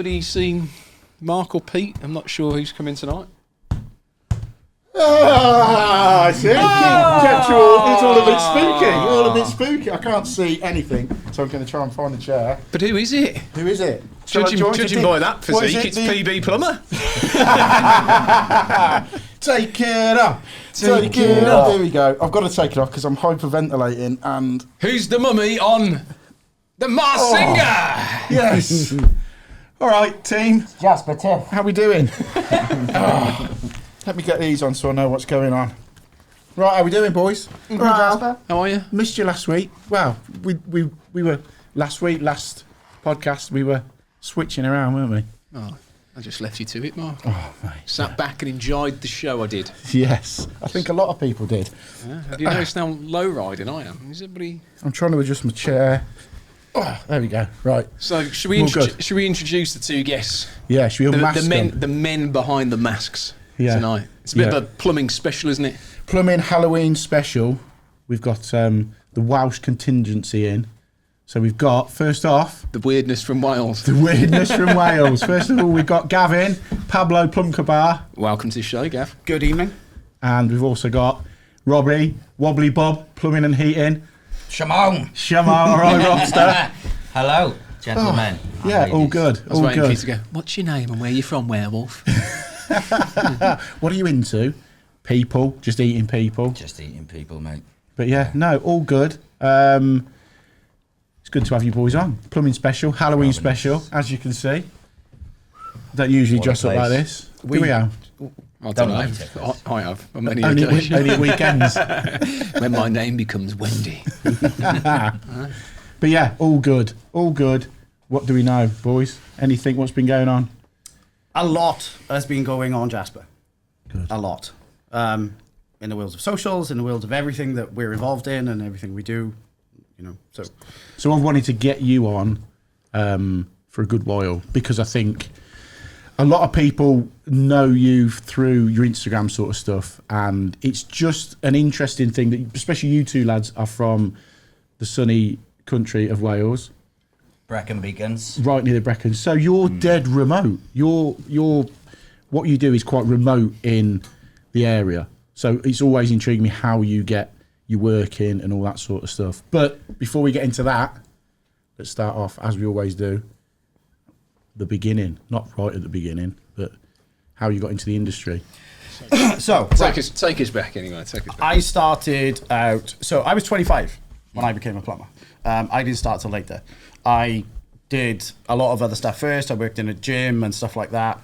Anybody seen Mark or Pete? I'm not sure who's coming tonight. I see. It's all a bit spooky. I can't see anything, so I'm going to try and find the chair. But who is it? Who is it? Judging by that physique, it's PB Plumber. Take it off. Take it off. There we go. I've got to take it off because I'm hyperventilating and... Who's the mummy on the Mars Singer? Yes. All right, team. Jasper Tiff. How we doing? Let me get these on so I know what's going on. Right, how we doing, boys? Right, Jasper. How are you? Missed you last week. Well, we were last podcast we were switching around, weren't we? Oh, I just left you to it, Mark. Oh, mate. Sat back and enjoyed the show I did. Yes, I think a lot of people did. Yeah. Have you noticed how low riding I am? Is everybody? I'm trying to adjust my chair. Oh, there we go. Right. So should we introduce the two guests? Yeah, should we unmask the men behind the masks tonight? It's a bit of a plumbing special, isn't it? Plumbing Halloween special. We've got the Welsh contingency in. So we've got, first off... The weirdness from Wales. The weirdness from Wales. First of all, we've got Gavin, Pablo Plumbar. Welcome to the show, Gav. Good evening. And we've also got Robbie, Wobbly Bob, Plumbing and Heating. Shamon. All right, Robster. Hello, gentlemen. Yeah, all good. I was waiting for you to go, what's your name and where you from, werewolf? What are you into? People, just eating people. Just eating people, mate. But yeah, no, all good. It's good to have you boys on. Plumbing special, Halloween special, as you can see. Don't usually dress up like this. Do we have? I don't know. I have on many Only occasions. weekends. When my name becomes Wendy. But yeah, all good. All good. What do we know, boys? Anything? What's been going on? A lot has been going on, Jasper. Good. A lot. In the worlds of socials, in the worlds of everything that we're involved in and everything we do, you know. So I've wanted to get you on for a good while because I think a lot of people know you through your Instagram sort of stuff, and it's just an interesting thing that, especially you two lads, are from the sunny country of Wales, Brecon Beacons. right near the Brecon. So you're dead remote. You're what you do is quite remote in the area. So it's always intrigued me how you get your work in and all that sort of stuff. But before we get into that, let's start off as we always do. The beginning, not right at the beginning, but how you got into the industry. So Take us back anyway. Take us back. I started out, so I was 25 when I became a plumber. I didn't start till later. I did a lot of other stuff first. I worked in a gym and stuff like that.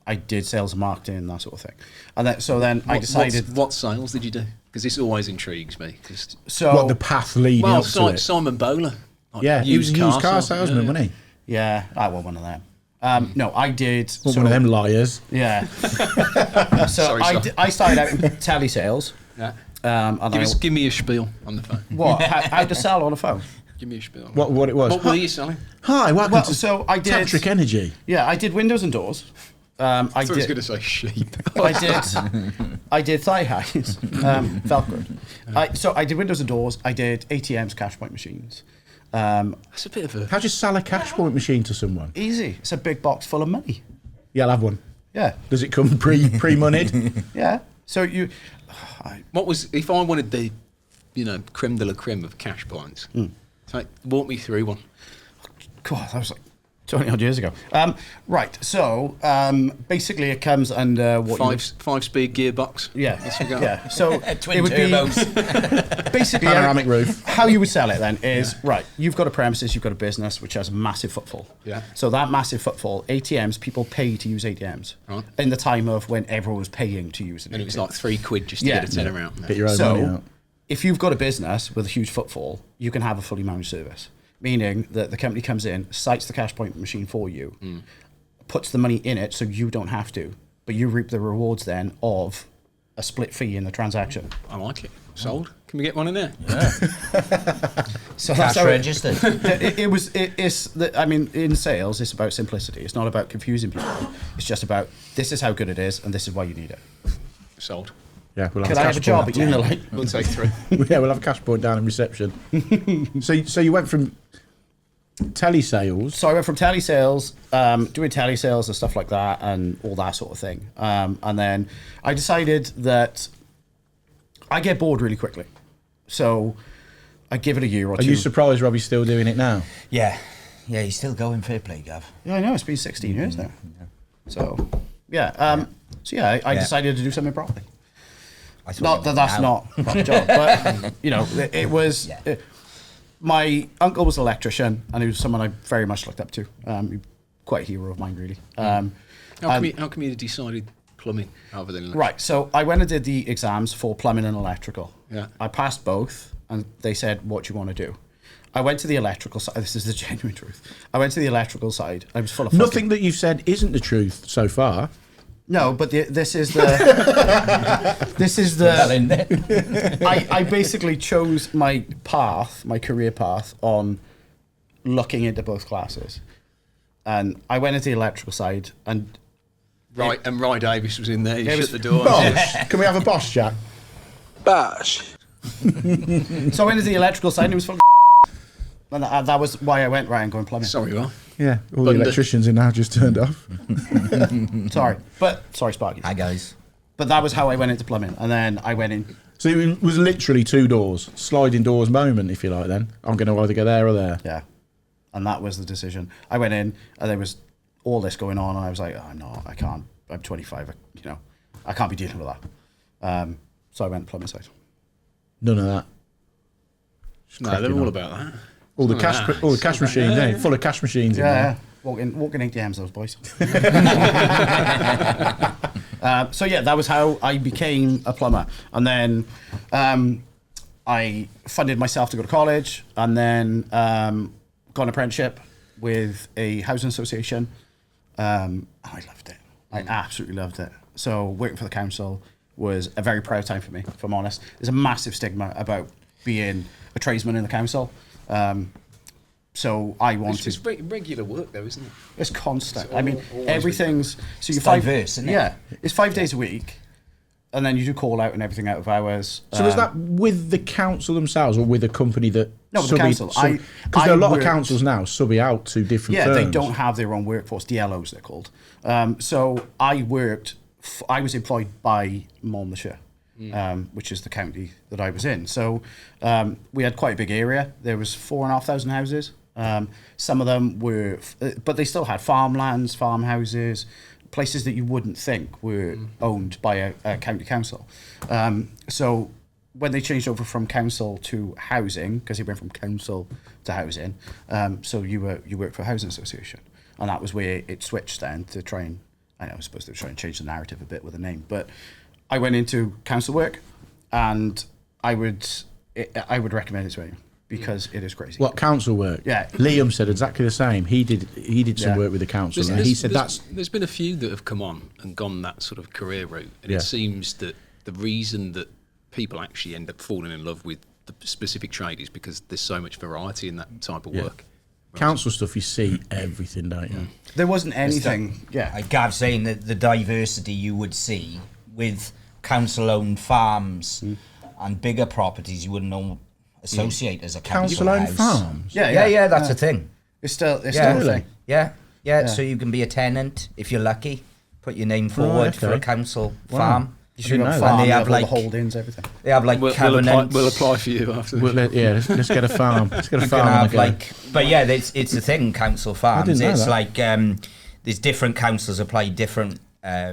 I did sales and marketing, that sort of thing. And then, I decided... What sales did you do? Because this always intrigues me. What the path leading up to it. Simon Bowler. Yeah, he was a used car salesman, wasn't he? Yeah, I was one of them. No, I did... One of them liars. Yeah. Sorry. I started out in telesales. Yeah. And Give me a spiel on the phone. What? How to sell on a phone? Give me a spiel. What it was. What were you selling? Hi, welcome to so I did Tantric Energy. Yeah, I did windows and doors. I thought he was going to say sheep. I did thigh highs. Felt good. So I did windows and doors. I did ATMs, cash point machines. That's a bit of a... How do you sell a cash point machine to someone? Easy. It's a big box full of money. Yeah, I'll have one. Yeah. Does it come pre-moneyed? Yeah. So you... What was... If I wanted the, creme de la creme of cash points, so walk me through one. God, that was like 20 odd years ago. Right. So basically, it comes under what five-speed gearbox. Yeah. Yeah. So Twin it would turbos. be basically Panoramic roof. How you would sell it then is right. You've got a premises, you've got a business which has massive footfall. Yeah. So that massive footfall, ATMs, people pay to use ATMs. Right. In the time of when everyone was paying to use it. And it was like £3 just to get a tenner out. Get your own money So out. if you've got a business with a huge footfall, you can have a fully managed service. Meaning that the company comes in, sites the cash point machine for you, puts the money in it so you don't have to, but you reap the rewards then of a split fee in the transaction. I like it. Sold. Can we get one in there? Yeah. So Cash that's how registered. In sales, it's about simplicity. It's not about confusing people. It's just about this is how good it is and this is why you need it. Sold. Yeah, we'll Can I have a job at Unilite? We'll take 3. Yeah, we'll have a cash point down in reception. So you went from telesales. So I went from telesales, doing telesales and stuff like that, and all that sort of thing. And then I decided that I get bored really quickly, so I give it a year or Are two. you surprised Robbie's still doing it now? Yeah. Yeah, he's still going. Fair play, Gav. Yeah, I know, it's been 16 years now. So yeah, I decided to do something properly. I thought Not you that meant that's now. not a proper job, but you know, it was. Yeah. My uncle was an electrician, and he was someone I very much looked up to. Quite a hero of mine, really. How come you decided plumbing rather than Right, so I went and did the exams for plumbing and electrical. Yeah. I passed both, and they said, "What do you want to do?" I went to the electrical side. This is the genuine truth. I went to the electrical side. I was full of Nothing that you've said isn't the truth so far. No, but this is the. This is Well, the. in there. I basically chose my path, my career path, on looking into both classes, and I went into the electrical side, and and Rye Davis was in there. You It shut was- the door. Bosh. Can we have a boss chat? so I went into the electrical side, and it was full of. And that was why I went right and going plumbing. Sorry, Rye. Yeah, all the electricians in now just turned off. Sorry, Sparky. Hi, guys. But that was how I went into plumbing, and then I went in. So it was literally 2 doors, sliding doors moment, if you like. Then I'm going to either go there or there. Yeah, and that was the decision. I went in, and there was all this going on, and I was like, "Oh no, I can't. I'm 25. I can't be dealing with that." So I went plumbing side. None of that. No, they're all about that. All the cash machines, eh? Full of cash machines. in there. Walking ATMs, those boys. So yeah, that was how I became a plumber, and then I funded myself to go to college, and then got an apprenticeship with a housing association. I loved it. I absolutely loved it. So working for the council was a very proud time for me, if I'm honest. There's a massive stigma about being a tradesman in the council. So I wanted. It's regular work, though, isn't it? It's constant. It's I mean, always everything's so you're It's diverse, isn't it? Yeah, it's 5 days a week, and then you do call out and everything out of hours. So is that with the council themselves, or with a company that? No, with the council. Because there are a lot of councils now subbing out to different Yeah, firms. they don't have their own workforce. DLOs, they're called. So I worked. I was employed by Monmouthshire, which is the county that I was in. So we had quite a big area. There was 4,500 houses. Some of them were, but they still had farmlands, farmhouses, places that you wouldn't think were owned by a county council. So when they changed over from council to housing, because it went from council to housing, so you worked for a housing association, and that was where it switched then to try and, I know I was supposed to try and change the narrative a bit with a name, but I went into council work, and I would recommend it to anyone because it is crazy. What council work? Yeah. Liam said exactly the same. He did some Yeah. work with the council, and he said there's been a few that have come on and gone that sort of career route, and Yeah. it seems that the reason that people actually end up falling in love with the specific trade is because there's so much variety in that type of work. council stuff. You see everything, don't you? There wasn't anything. Yeah. Like Gav saying that the diversity you would see with council-owned farms and bigger properties you wouldn't associate as a council Council-owned house. farms. Yeah, that's a thing. It's still a Yeah, thing. yeah. So you can be a tenant if you're lucky. Put your name forward for a okay. council Wow. farm. You should know have that. farm, And they you have, have all the like- holdings, everything. They have like We'll covenants. apply for you after. Let's get a farm. Let's get a You farm. can on have the go. but yeah, it's the thing. Council farms. didn't know It's that. like there's different councils apply different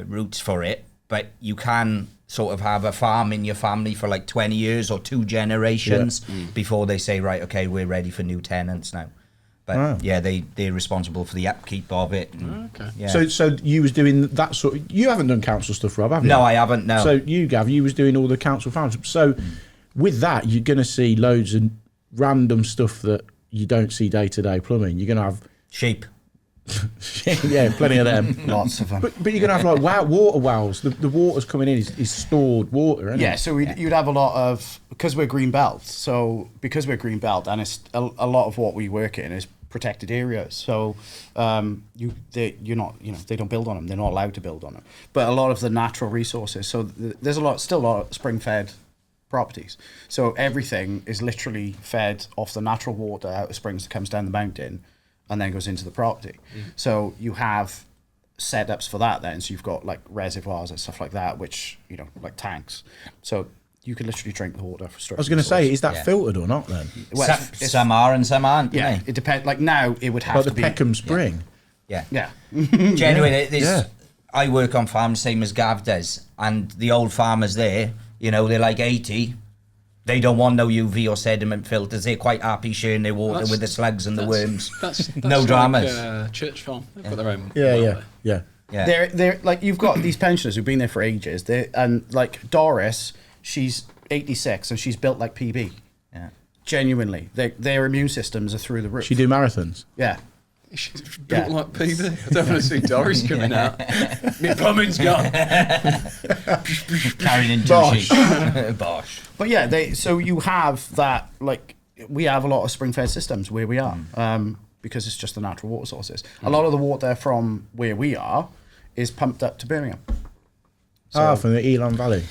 routes for it, but you can sort of have a farm in your family for like 20 years or 2 generations before they say, right, okay, we're ready for new tenants now. But Wow. yeah, they're responsible for the upkeep of it. And, Okay. yeah. So you was doing that sort of, you haven't done council stuff, Rob, have you? No, I haven't. No. So you, Gav, you was doing all the council farms. So with that, you're going to see loads of random stuff that you don't see day to day plumbing. You're going to have, sheep. yeah, plenty of them. Lots of them. But you're going to have like water wells. The water's coming in is stored water, isn't Yeah, it? so you'd have a lot of, because we're green belt. So because we're green belt, and it's a lot of what we work in is protected areas. So they don't build on them. They're not allowed to build on them. But a lot of the natural resources. So there's still a lot of spring fed properties. So everything is literally fed off the natural water out of springs that comes down the mountain and then goes into the property. So you have setups for that then. So you've got like reservoirs and stuff like that, which, you know, like tanks. So you can literally drink the water. I was going to say, is that filtered or not then? Well, some are and some aren't. Yeah, don't they? it depends. Like now, it would have Like to the be Peckham Spring. Yeah. Yeah. Genuinely, there's, Yeah. I work on farms same as Gav does, and the old farmers there, you know, they're like 80. They don't want no UV or sediment filters. They're quite happy sharing their water with the slugs and the worms. That's No like, dramas. Church farm. They've got their own. Yeah, well yeah, there. yeah. Yeah. They're like, you've got these pensioners who've been there for ages. And like Doris, she's 86 and she's built like PB. Yeah. Genuinely, their immune systems are through the roof. She do marathons. Yeah. She's built like PB. I don't want to see Doris coming out. My plumbing's gone. Carried in Bosh. Bosh. But yeah, so you have that, like, we have a lot of spring-fed systems where we are, because it's just the natural water sources. A lot of the water from where we are is pumped up to Birmingham. From the Elon Valley.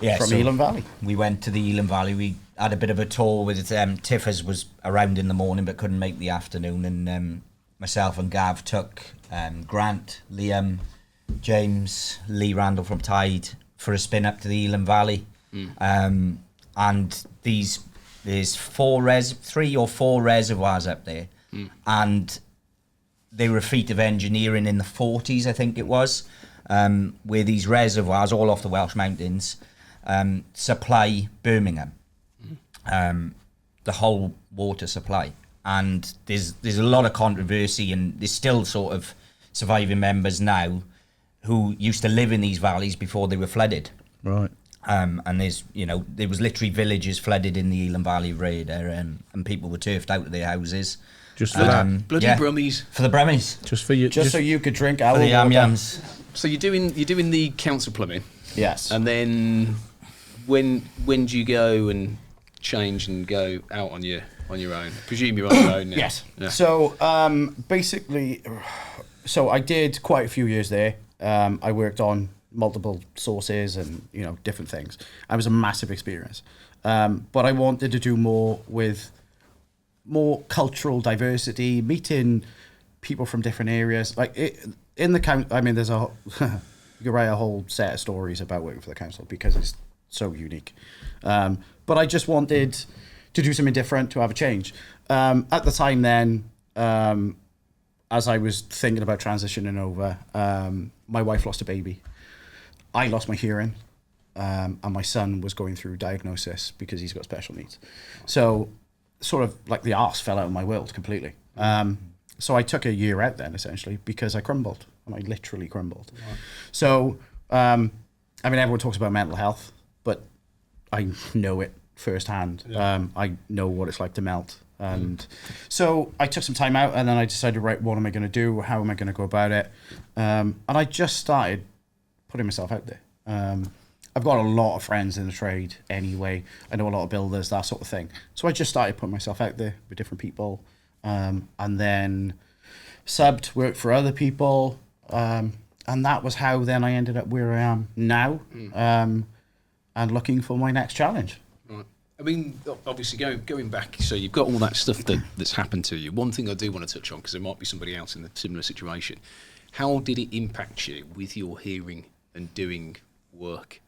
Yeah, From so Elam Valley. we went to the Elam Valley. We had a bit of a tour with Tiffers was around in the morning but couldn't make the afternoon, and myself and Gav took Grant, Liam, James, Lee Randall from Tide for a spin up to the Elam Valley. And there's 3 or 4 reservoirs up there, and they were a feat of engineering in the 40s, I think it was, where these reservoirs, all off the Welsh mountains, supply Birmingham, the whole water supply. And there's a lot of controversy, and there's still sort of surviving members now who used to live in these valleys before they were flooded. Right. And there was literally villages flooded in the Elam Valley Raider, and people were turfed out of their houses. Just for that. Bloody Brummies. For the Brummies. Just for you. Just so you could drink our For the water. yams. So you're doing the council plumbing, Yes. and then when do you go and change and go out on your own? I presume you're on your own now. Yes. Yeah. So basically, I did quite a few years there. I worked on multiple sources and, you know, different things. It was a massive experience. But I wanted to do more with more cultural diversity, meeting people from different areas. Like in the council, I mean, there's you could write a whole set of stories about working for the council because it's so unique. But I just wanted to do something different, to have a change. At the time then, as I was thinking about transitioning over, my wife lost a baby. I lost my hearing, and my son was going through diagnosis because he's got special needs. So sort of like the arse fell out of my world completely. So I took a year out then, essentially, because I crumbled, and I literally crumbled. Wow. So, I mean, everyone talks about mental health, but I know it firsthand. Yeah. I know what it's like to melt. And so I took some time out, and then I decided, right, what am I going to do? How am I going to go about it? And I just started putting myself out there. I've got a lot of friends in the trade anyway. I know a lot of builders, that sort of thing. So I just started putting myself out there with different people, and then subbed, worked for other people. And that was how then I ended up where I am now, and looking for my next challenge. Right. I mean, obviously, going back, so you've got all that stuff that's happened to you. One thing I do want to touch on, because there might be somebody else in a similar situation. How did it impact you with your hearing and doing work?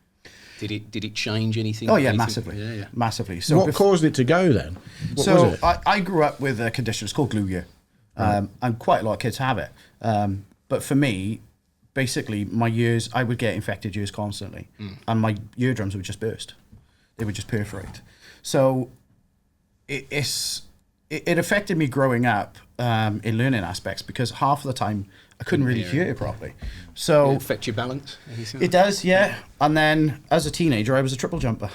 Did it change anything? Oh yeah, anything? massively. Yeah. Massively. So What caused it to go then? What was it? I grew up with a condition, it's called glue ear. And quite a lot of kids have it. But for me, basically my ears, I would get infected ears constantly, and my eardrums would just burst. They would just perforate. So it affected me growing up in learning aspects, because half of the time I couldn't really hear it properly. So Did it affect your balance? Anything it does, yeah. And then as a teenager, I was a triple jumper,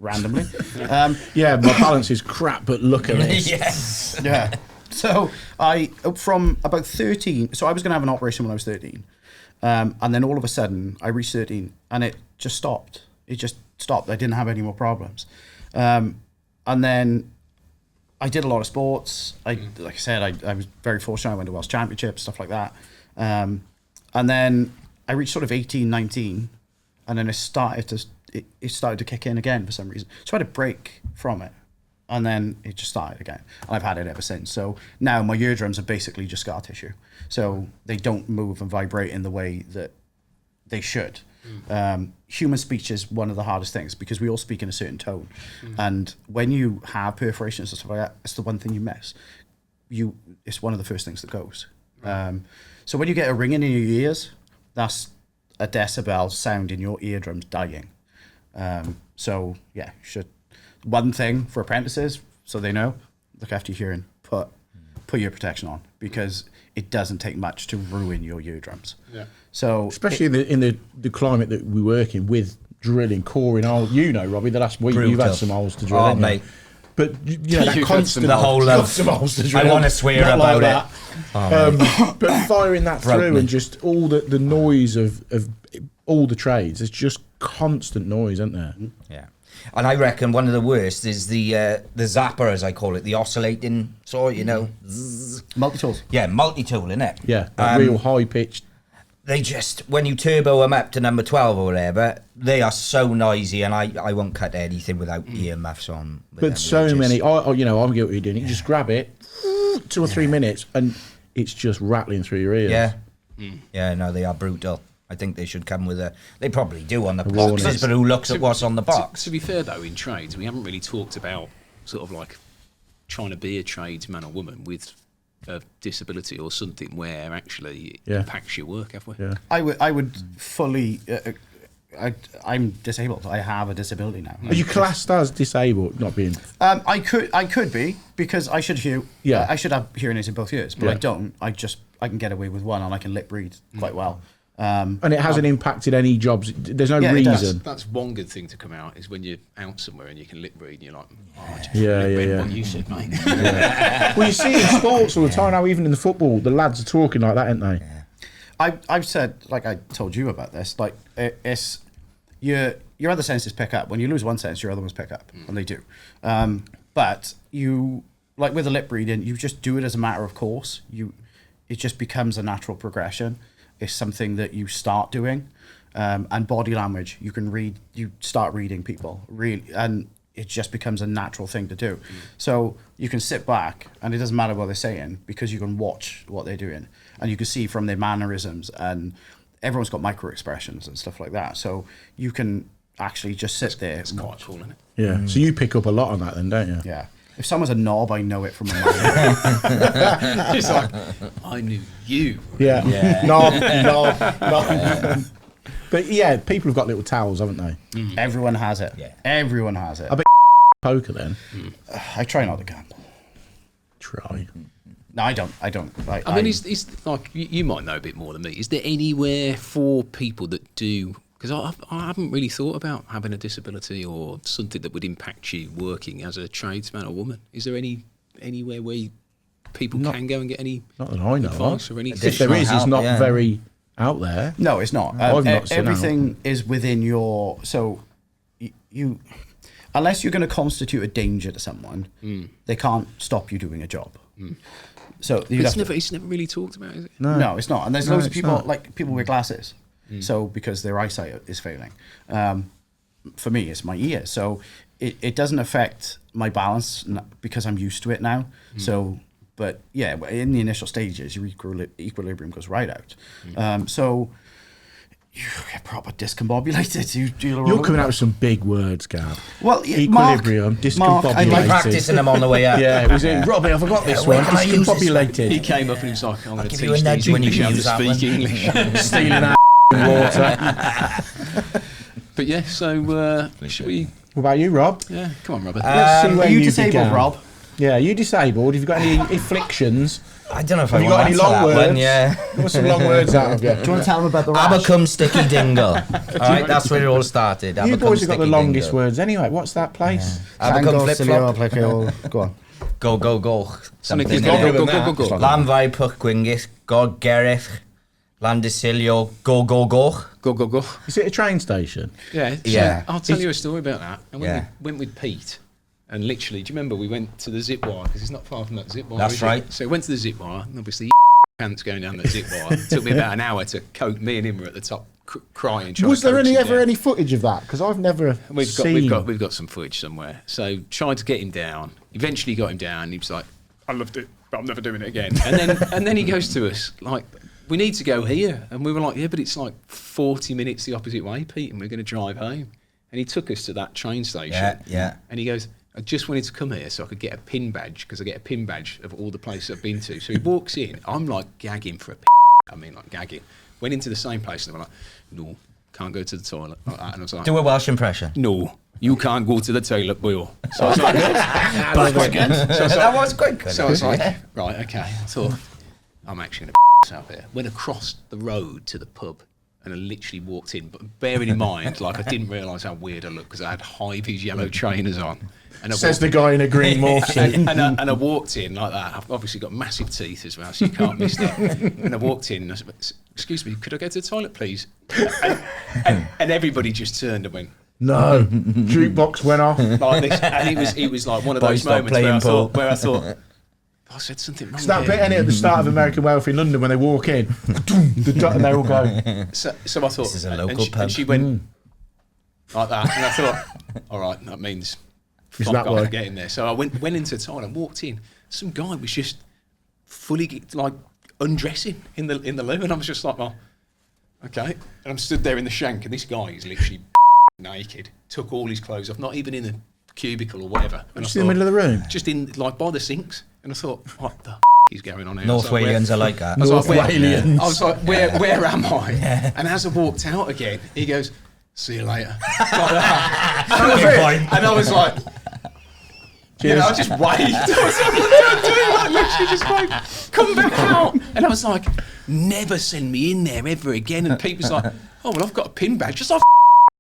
randomly. Yeah, my balance is crap, but look at this. Yes. Yeah. So from about 13, so I was going to have an operation when I was 13. And then all of a sudden I reached 13 and it just stopped. It just stopped. I didn't have any more problems. And then I did a lot of sports. Like I said, I was very fortunate. I went to Welsh championships, stuff like that. And then I reached sort of 18, 19, and then it it started to kick in again for some reason. So I had a break from it, and then it just started again. And I've had it ever since. So now my eardrums are basically just scar tissue. So they don't move and vibrate in the way that they should. Human speech is one of the hardest things because we all speak in a certain tone. And when you have perforations and stuff like that, it's the one thing you miss. It's one of the first things that goes. So when you get a ringing in your ears, that's a decibel sound in your eardrums dying. So yeah, one thing for apprentices, so they know, look after your hearing, put your protection on, because it doesn't take much to ruin your eardrums. Yeah. So especially in the climate that we work in with drilling, coring holes. You know, Robbie, the last week you've had some holes to drill. Oh, mate. But you know, that constant the whole some holes to drill. I want to swear about it. But firing that through and just all the noise of all the trades, it's just constant noise, isn't there? Yeah. And I reckon one of the worst is the zapper, as I call it, the oscillating saw, you know. Multi-tools. Yeah, multi-tool, innit? Yeah, real high-pitched. They just, when you turbo them up to number 12 or whatever, they are so noisy, and I won't cut anything without earmuffs on. But so many, I'm guilty of doing it. You just grab it, 2 or 3 minutes, and it's just rattling through your ears. Yeah. Yeah, no, they are brutal. I think they should come with they probably do on the boxes, but who looks at what's on the box? To be fair, though, in trades, we haven't really talked about sort of like trying to be a tradesman or woman with a disability or something where actually it impacts your work, have we? Yeah. I would fully... I'm disabled. I have a disability now. Are you classed as disabled, not being... I could be, because I should hear... Yeah. I should have hearing aids in both ears, but I don't. I can get away with one, and I can lip read quite well. And it hasn't impacted any jobs. There's no reason. That's one good thing to come out, is when you're out somewhere and you can lip read and you're like, yeah. What you said, mate. Well, you see in sports all the time now, even in the football, the lads are talking like that, aren't they? Yeah. I've said, like I told you about this, like it's your other senses pick up. When you lose one sense, your other ones pick up, and they do. But you, like with the lip reading, you just do it as a matter of course. It just becomes a natural progression. It's something that you start doing, and body language. You start reading people really, and it just becomes a natural thing to do. So you can sit back, and it doesn't matter what they're saying, because you can watch what they're doing, and you can see from their mannerisms, and everyone's got micro expressions and stuff like that. So you can actually just sit there. It's quite cool, isn't it? Yeah. So you pick up a lot on that, then, don't you? Yeah. If someone's a knob, I know it from a mile. It's like, I knew you. Yeah. No. But yeah, people have got little towels, haven't they? Everyone has it. Yeah. Everyone has it. I bet poker then. I try not to gamble. Try. No, I don't. I mean, it's like, you might know a bit more than me. Is there anywhere for people that do... Because I haven't really thought about having a disability or something that would impact you working as a tradesman or woman. Is there anywhere where people can go and get any not that I know advice of. or anything? If there is, it's not very out there. No, it's not. I've not seen everything is within your... So you... Unless you're going to constitute a danger to someone, they can't stop you doing a job. So it's never really talked about, is it? No, it's not. And there's loads of people, like people with glasses. So because their eyesight is failing. For me, it's my ear. So it doesn't affect my balance because I'm used to it now. So, but yeah, in the initial stages, your equilibrium goes right out. So you get proper discombobulated. You're coming out with some big words, Gav. Well, equilibrium, discombobulated. I've been practicing them on the way up. Yeah, it was in Robbie. I forgot this one. Discombobulated. He came up and he was like, I'm going to give teach you a nudge these when you English how to use that speak one. English. Stealing our water. But yeah, so should we... What about you, Rob? Yeah, come on, Robert. Let's see where you you disabled, began. Rob? Yeah, you disabled. Have you got any afflictions? I don't know if Have I you want got any to answer long that words? one, yeah. What's some long words out of you? Do you want to tell them about the rash? Abacum sticky dingle. All right, that's where it all started. You boys have got the Sticky longest dingle. words anyway. What's that place? Abacum flip flop. Go on. Go. Something Something. go. Lanfai Pwcwingis, God Gerich, Landisilio, go. Go. Is it a train station? Yeah. So Yeah. I'll tell you a story about that. And when Yeah. we went with Pete, and literally, do you remember we went to the zip wire, because it's not far from that zip wire. That's is it? right. So we went to the zip wire, and obviously pants going down the zip wire. It took me about an hour to cope. Me and him were at the top crying. trying Was to there coax him ever down. any footage of that? Because I've never seen. We've got some footage somewhere. So tried to get him down. Eventually got him down. He was like, "I loved it, but I'm never doing it again." And then he goes to us like, "We need to go here," and we were like, "Yeah, but it's like 40 minutes the opposite way, Pete, and we're going to drive home." And he took us to that train station. Yeah. And he goes, "I just wanted to come here so I could get a pin badge, because I get a pin badge of all the places I've been to." So he walks in. I'm like gagging for a like gagging. Went into the same place and they were like, "No, can't go to the toilet." Like that. And I was like, Do a Welsh impression. "No, you can't go to the toilet, boy." So I was like, That was quite good. so I was like, right, okay. I thought, I'm actually going to out here. Went across the road to the pub and I literally walked in. But bearing in mind, like, I didn't realise how weird I looked because I had high-vis yellow trainers on. And I Says the guy in a green morph suit. and I walked in like that. I've obviously got massive teeth as well, so you can't miss that. And I walked in and I said, "Excuse me, could I go to the toilet, please?" And everybody just turned and went, No, jukebox went off. like this. And it was like one of Boys those stop moments playing where I thought, I said something wrong. It's that here. bit in it at the start of American Wealth in London when they walk in, and they all go. So I thought, This is a and local pub. and she went like that, and I thought, all right, that means It's fuck that off, way. I'm getting there. So I went into the toilet and walked in. Some guy was just fully like undressing in the loo, and I was just like, well, okay. And I'm stood there in the shank, and this guy is literally naked, took all his clothes off, not even in a cubicle or whatever. And Just in the middle of the room. just in like by the sinks, and I thought, what the is going on here? North I was like, Walians are like that. I was North like, where, Walians. I was like, where am I? And as I walked out again, he goes, "See you later." Like that. And I was like, you know, I just waved. I was like, literally just waved. Come back out. And I was like, never send me in there ever again. And Pete was like, "Oh, well, I've got a pin badge." Just like,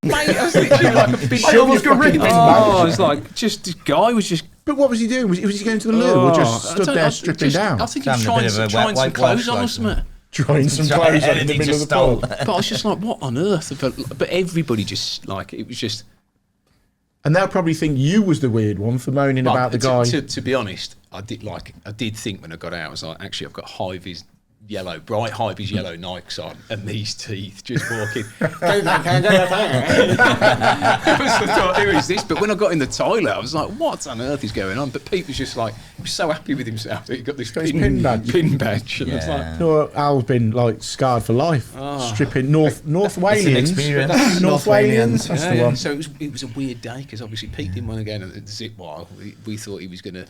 mate, I was literally like, I almost got rid of it. I was like, just this guy was just. But what was he doing? Was he going to the loo or just I stood don't- there I stripping just- down? I think he was Having a bit of a trying wet some white clothes Welsh on or like something. Drawing some clothes on in the Anything middle of just the pub. But I was just like, what on earth? But everybody just like, it was just. And they'll probably think you was the weird one for moaning about the guy. To be honest, I did think when I got out, I was like, actually, I've got high-vis yellow, bright high-vis yellow Nikes on, and these teeth just walking. I thought, who is this? But when I got in the toilet, I was like, what on earth is going on? But Pete was just like, he was so happy with himself that he got this his pin badge. Pin badge. And I was like, Yeah. No, Al's been like scarred for life. Stripping North Walians. experience. North Walians. That's the one. So it was a weird day because obviously Pete didn't want to go in the zip wire. We thought he was going to,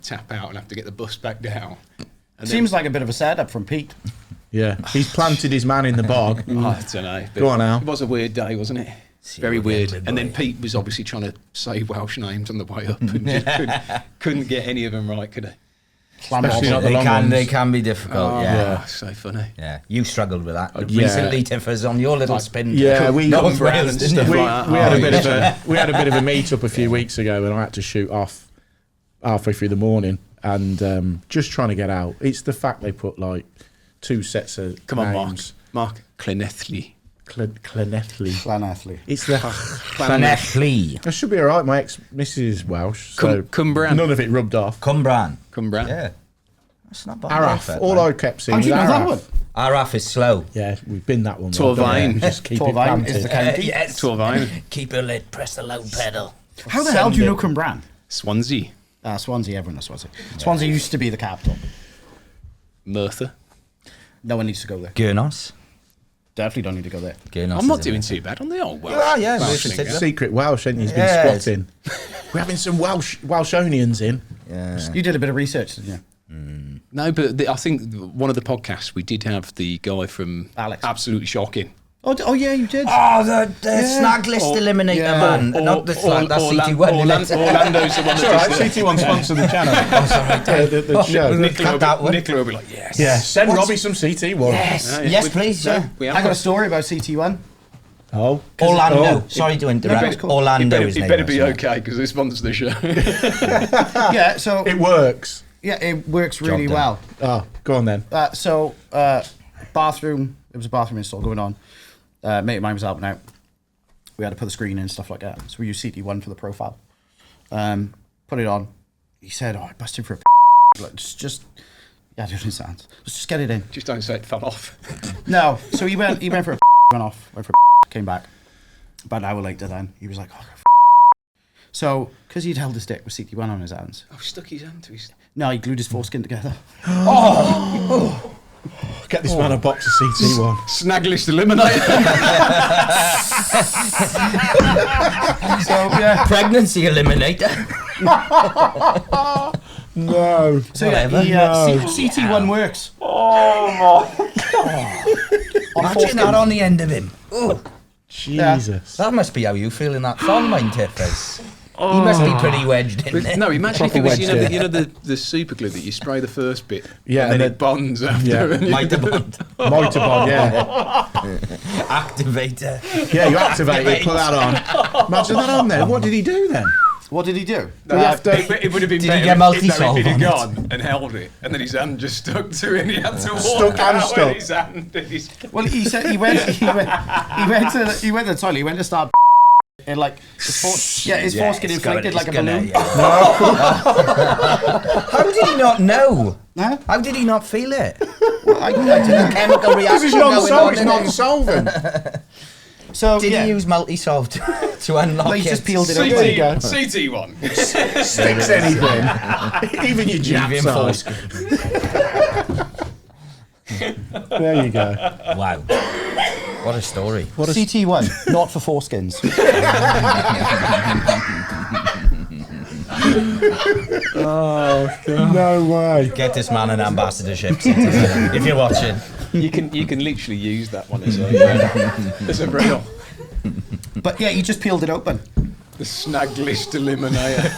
tap out and have to get the bus back down. And Seems like a bit of a setup from Pete. Yeah, he's planted his man in the bog. I don't know. But Go on, Al. It was a weird day, wasn't it? Very weird. And then Pete was obviously trying to say Welsh names on the way up and just couldn't get any of them right, could he? Especially not the They long can, ones. they can be difficult. Yeah. Oh, so funny. Yeah, you struggled with that yeah. recently, Tiffers, on your little spin. Yeah, we North brown Wales, and didn't stuff you? we, like that. we had Oh, a bit of yeah. a we had a bit of a meet up a few weeks ago, and I had to shoot off halfway through the morning, and just trying to get out. It's the fact they put like 2 sets of Come on, names. Mark Clenethley. Clenethley. Planathley. It's the. Planethley. I should be all right. My ex-missus is Welsh, so Cumbran. none of it rubbed off. Cumbran. Cumbran. Yeah. That's not bad. Araf. Fair All play. I kept seeing How was do you know that Araf. one? Araf is slow. Yeah, we've been that one. Torvain. Just keep it Torvain is planted. the county. Yes. Torvain. Keep it lit, press the loud pedal. How the hell do you know Cumbran? Swansea. Swansea, everyone knows Swansea. Swansea used to be the capital. Merthyr. No one needs to go there. Gurnos. Definitely don't need to go there. Gurnos I'm not is in doing there. too bad on the old Welsh. Ah, yeah, Welsh Merthyr thing, said yeah. Secret Welsh, ain't he? He's been Yeah. squatting. We're having some Welshonians in. Yeah. You did a bit of research, didn't you? No, but I think one of the podcasts we did have the guy from Alex. Absolutely Shocking. Oh yeah, you did. Oh, the snag list Or- eliminator yeah. man. Not the snag, that's CT1. Orlando's the one It's all right. that does CT1 sponsored the channel. the show. Cut that one. Nicola will be like, yes. Yeah, send Robbie some CT1. Yes, Yeah, yeah. yes, We- please. no, Yeah. we I have got a story about CT1. Oh, Orlando. Oh. Sorry to No, interrupt. it's cool. Orlando is It better be okay because they sponsor the show. Yeah, so it works. yeah, it works really done. well. Oh, go on then. Bathroom. There was a bathroom install going on. Mate of mine was helping out. We had to put the screen in and stuff like that. So we used CT1 for the profile. Put it on. He said, "Oh, I busted for a like, just yeah, I don't understand. Let's just get it in." Just don't say it fell off. No, so he went for a went off, went for came back. About an hour later then, he was like, oh, so, because he'd held his dick with CT1 on his hands. Oh, stuck his hand to his... No, he glued his foreskin together. Get this man a box of CT1. Snag list eliminator. So, yeah. Pregnancy eliminator. No. So, yeah, Whatever. CT1 works. Imagine that on the end of him. Oh, Jesus. that must be how you feel in that song, mine, Tiff is. He must be pretty wedged in there. No, imagine if it was, Proper wedge, the super glue that you spray the first bit, Yeah, and then and it bonds after. yeah. And you- Miterbond. Motorbond, yeah. Activator. Yeah, you activate it, put that on. Imagine that on there. What did he do then? What did he do? No, You have to- it would have been Did he better get multi-solve if he'd on it? gone and held it, and then his hand just stuck to it, and he had to walk Stuck and out stuck. with his hand. And his... Well, he said he went to the toilet. He went to start and like his foreskin it's gotta- inflated like a it's gonna- balloon. yeah. How did he not know? Huh? How did he not feel it? I don't know. Chemical reaction It's going on. it's in it. non-solvent. So Did yeah, he use multi-solve to unlock Well, he it? just peeled it There you go. CT1. Sticks anything. Even your Leave him japs There you go. Wow. What a story. CT1, not for foreskins. No way. Get this man an ambassadorship, if you're watching. You can literally use that one as a reel. But yeah, he just peeled it open. The snag list eliminator.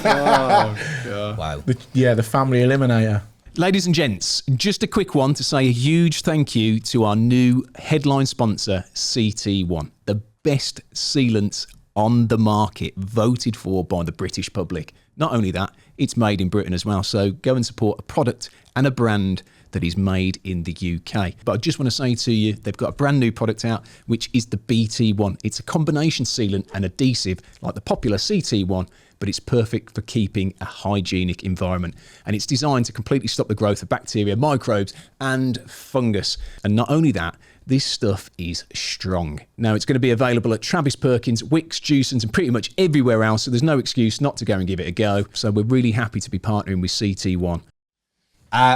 Oh, God. Wow. The family eliminator. Ladies and gents, just a quick one to say a huge thank you to our new headline sponsor, CT1, the best sealant on the market, voted for by the British public. Not only that, it's made in Britain as well. So go and support a product and a brand that is made in the UK. But I just want to say to you, they've got a brand new product out, which is the BT1. It's a combination sealant and adhesive like the popular CT1, but it's perfect for keeping a hygienic environment. And it's designed to completely stop the growth of bacteria, microbes, and fungus. And not only that, this stuff is strong. Now, it's going to be available at Travis Perkins, Wickes, Jewson's, and pretty much everywhere else, so there's no excuse not to go and give it a go. So we're really happy to be partnering with CT1.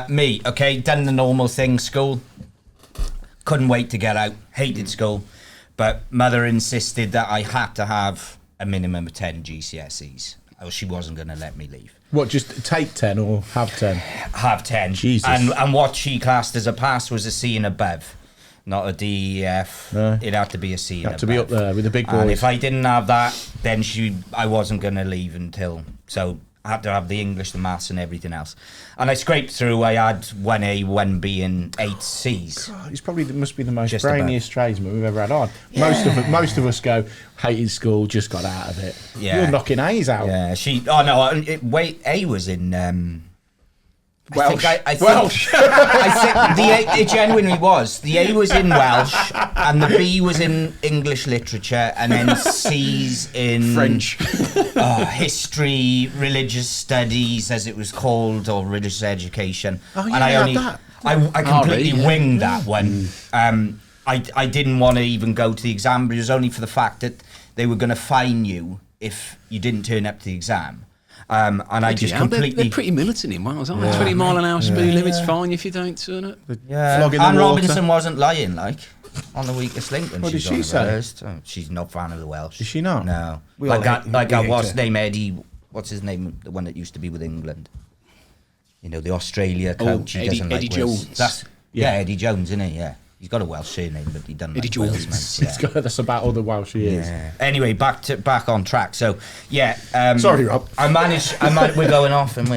Me, okay, done the normal thing, school. Couldn't wait to get out, hated school. But mother insisted that I had to have a minimum of 10 GCSEs, or she wasn't going to let me leave. What, just take 10 or have 10? Have 10. Jesus. And what she classed as a pass was a C and above, not a D, E, F. No. It had to be a C and Had above. to be up there with the big And boys. if I didn't have that, then I wasn't going to leave until... So I had to have the English, the maths, and everything else. And I scraped through. I had 1A, 1B, and 8 Cs. He's probably must be the most Just brainiest tradesman we've ever had on. Most of us go, hated school, just got out of it. Yeah. You're knocking A's out. Yeah, Oh no! Wait, A was in Welsh. I think, Welsh. I think it genuinely was. The A was in Welsh, and the B was in English literature, and then C's in French. History, religious studies, as it was called, or religious education. Oh, yeah, and I you had only, that. I completely really? winged that one. I didn't want to even go to the exam, but it was only for the fact that they were going to fine you if you didn't turn up to the exam. And I just completely... They're pretty militant in Wales, aren't they? 20 mile an hour speed limit's fine if you don't turn it. Yeah, Flogging the Anne water. Robinson wasn't lying, like, on the weakest link when What did she's she on say? rehearsed. Oh, she's not a fan of the Welsh. Is she not? No. We all hate- we hate What's her. his name, Eddie... What's his name? The one that used to be with England. You know, the Australia coach. He Eddie- doesn't like Eddie Wales. Jones. Yeah, Eddie Jones, isn't he? Yeah. He's got a Welsh surname, but he doesn't Eddie like Jones. Wales, man. Yeah. That's about all the Welsh he is. Yeah. Anyway, back on track. So yeah. Sorry, Rob. We're going off, and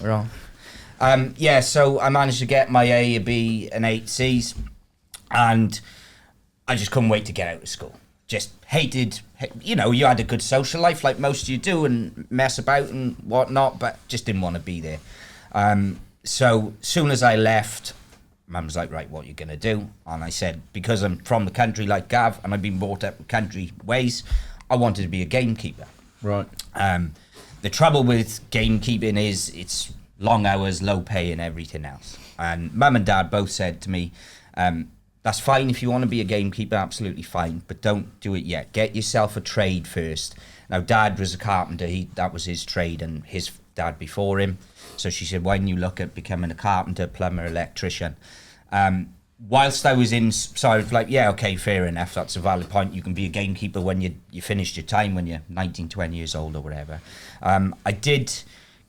we're on. Yeah. So I managed to get my A, a B, and 8 Cs, and I just couldn't wait to get out of school. Just hated. You know, you had a good social life like most of you do, and mess about and whatnot, but just didn't want to be there. So soon as I left, Mum was like, right, what are you going to do? And I said, because I'm from the country like Gav, and I've been brought up with country ways, I wanted to be a gamekeeper. Right. The trouble with gamekeeping is it's long hours, low pay, and everything else. And Mum and Dad both said to me, That's fine if you want to be a gamekeeper, absolutely fine, but don't do it yet. Get yourself a trade first. Now, Dad was a carpenter. That was his trade, and his dad before him. So she said, why don't you look at becoming a carpenter, plumber, electrician? Whilst I was in, so I was like, yeah, okay, fair enough. That's a valid point. You can be a gamekeeper when you finished your time, when you're 19, 20 years old or whatever. I did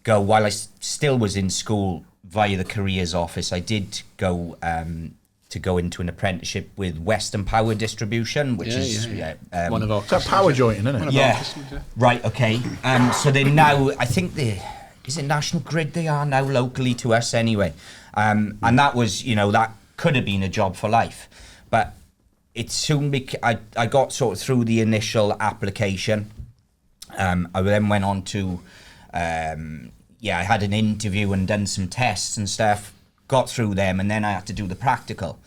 go, while I still was in school via the careers office, I did go to go into an apprenticeship with Western Power Distribution, which is one of our It's a power joint, isn't it? yeah. Right, okay. So they're now, I think is it National Grid they are now locally to us anyway. And that was, that could have been a job for life. But it soon I got sort of through the initial application. I then went on to, I had an interview and done some tests and stuff, got through them, and then I had to do the practical.